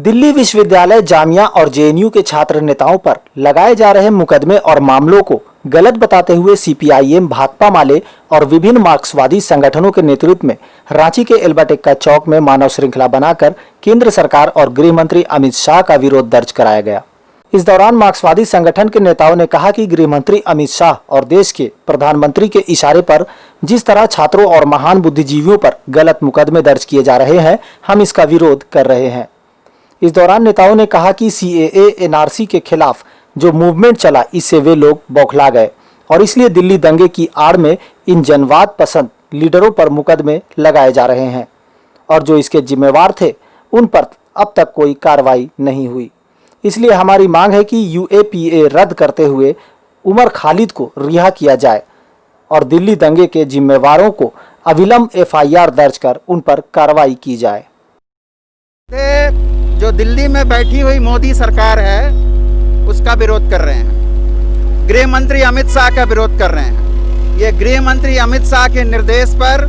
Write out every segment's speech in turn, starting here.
दिल्ली विश्वविद्यालय, जामिया और जेएनयू के छात्र नेताओं पर लगाए जा रहे मुकदमे और मामलों को गलत बताते हुए सीपीआईएम, भाकपा माले और विभिन्न मार्क्सवादी संगठनों के नेतृत्व में रांची के एल्बर्ट चौक में मानव श्रृंखला बनाकर केंद्र सरकार और गृह मंत्री अमित शाह का विरोध दर्ज कराया गया। इस दौरान मार्क्सवादी संगठन के नेताओं ने कहा कि गृह मंत्री अमित शाह और देश के प्रधानमंत्री के इशारे पर जिस तरह छात्रों और महान बुद्धिजीवियों पर गलत मुकदमे दर्ज किए जा रहे हैं, हम इसका विरोध कर रहे हैं। इस दौरान नेताओं ने कहा कि सीएए, एनआरसी के खिलाफ जो मूवमेंट चला, इससे वे लोग बौखला गए और इसलिए दिल्ली दंगे की आड़ में इन जनवाद पसंद लीडरों पर मुकदमे लगाए जा रहे हैं और जो इसके जिम्मेवार थे उन पर अब तक कोई कार्रवाई नहीं हुई। इसलिए हमारी मांग है कि यूएपीए रद्द करते हुए उमर खालिद को रिहा किया जाए और दिल्ली दंगे के जिम्मेवारों को अविलंब एफआईआर दर्ज कर उन पर कार्रवाई की जाए। जो दिल्ली में बैठी हुई मोदी सरकार है उसका विरोध कर रहे हैं, गृह मंत्री अमित शाह का विरोध कर रहे हैं। ये गृह मंत्री अमित शाह के निर्देश पर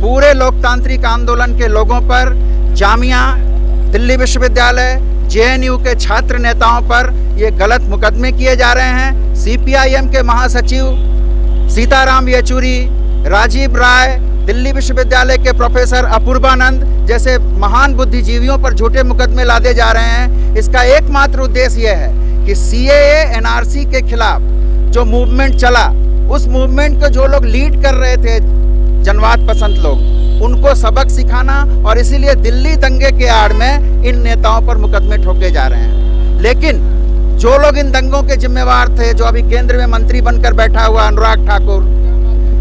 पूरे लोकतांत्रिक आंदोलन के लोगों पर, जामिया, दिल्ली विश्वविद्यालय, जेएनयू के छात्र नेताओं पर ये गलत मुकदमे किए जा रहे हैं। सीपीआईएम के महासचिव सीताराम येचुरी, राजीव राय, दिल्ली विश्वविद्यालय के प्रोफेसर अपूर्वानंद जैसे महान बुद्धिजीवियों पर झूठे मुकदमे लादे जा रहे हैं। इसका एकमात्र उद्देश्य यह है कि सीएए, एनआरसी के खिलाफ जो मूवमेंट चला, उस मूवमेंट को जो लोग लीड कर रहे थे, जनवाद पसंद लोग, उनको सबक सिखाना और इसीलिए दिल्ली दंगे के आड़ में इन नेताओं पर मुकदमे ठोके जा रहे हैं। लेकिन जो लोग इन दंगों के जिम्मेवार थे, जो अभी केंद्र में मंत्री बनकर बैठा हुआ अनुराग ठाकुर,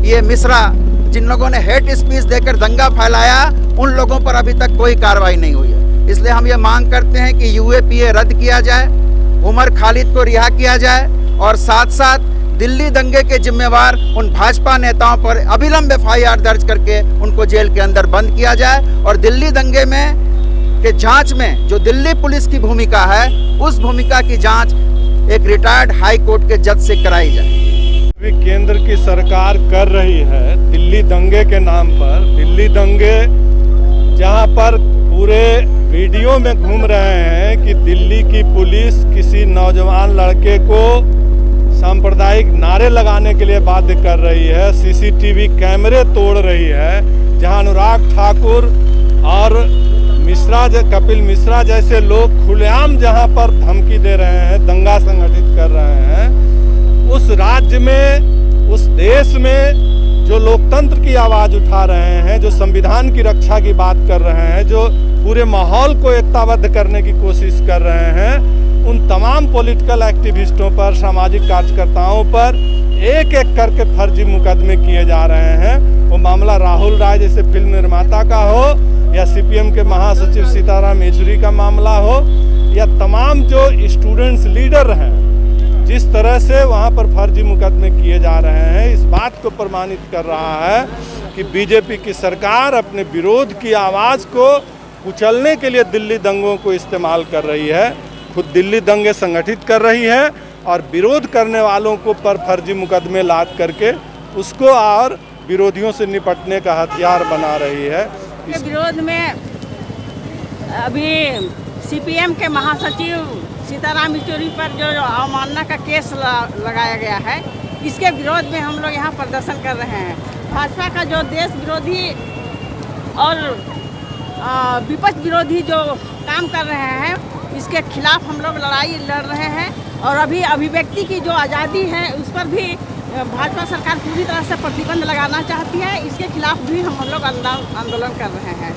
ये मिश्रा, जिन लोगों ने हेट स्पीच देकर दंगा फैलाया, उन लोगों पर अभी तक कोई कार्रवाई नहीं हुई है। इसलिए हम ये मांग करते हैं कि यूएपीए रद्द किया जाए, उमर खालिद को रिहा किया जाए और साथ साथ दिल्ली दंगे के जिम्मेवार उन भाजपा नेताओं पर अविलंब एफआईआर दर्ज करके उनको जेल के अंदर बंद किया जाए और दिल्ली दंगे में के जांच में जो दिल्ली पुलिस की भूमिका है, उस भूमिका की जांच एक रिटायर्ड हाई कोर्ट के जज से कराई जाए। केंद्र की सरकार कर रही है दिल्ली दंगे के नाम पर, दिल्ली दंगे जहां पर पूरे वीडियो में घूम रहे हैं कि दिल्ली की पुलिस किसी नौजवान लड़के को सांप्रदायिक नारे लगाने के लिए बाध्य कर रही है, सीसीटीवी कैमरे तोड़ रही है, जहां अनुराग ठाकुर और कपिल मिश्रा जैसे लोग खुलेआम जहां पर धमकी दे रहे हैं, दंगा संगठित कर रहे हैं, उस राज्य में, उस देश में जो लोकतंत्र की आवाज़ उठा रहे हैं, जो संविधान की रक्षा की बात कर रहे हैं, जो पूरे माहौल को एकताबद्ध करने की कोशिश कर रहे हैं, उन तमाम पॉलिटिकल एक्टिविस्टों पर, सामाजिक कार्यकर्ताओं पर एक एक करके फर्जी मुकदमे किए जा रहे हैं। वो मामला राहुल राय जैसे फिल्म निर्माता का हो या सीपीएम के महासचिव सीताराम येचुरी का मामला हो या तमाम जो स्टूडेंट्स लीडर हैं, जिस तरह से वहाँ पर फर्जी मुकदमे किए जा रहे हैं, इस बात को प्रमाणित कर रहा है कि बीजेपी की सरकार अपने विरोध की आवाज़ को कुचलने के लिए दिल्ली दंगों को इस्तेमाल कर रही है। खुद दिल्ली दंगे संगठित कर रही है और विरोध करने वालों को पर फर्जी मुकदमे लाद करके उसको और विरोधियों से निपटने का हथियार बना रही है। इसके विरोध में अभी सीपीएम के महासचिव सीताराम येचुरी पर जो अवमानना का केस लगाया गया है, इसके विरोध में हम लोग यहाँ प्रदर्शन कर रहे हैं। भाजपा का जो देश विरोधी और विपक्ष विरोधी जो काम कर रहे हैं, इसके खिलाफ हम लोग लड़ाई लड़ रहे हैं और अभी अभिव्यक्ति की जो आज़ादी है उस पर भी भाजपा सरकार पूरी तरह से प्रतिबंध लगाना चाहती है। इसके खिलाफ भी हम लोग आंदोलन कर रहे हैं।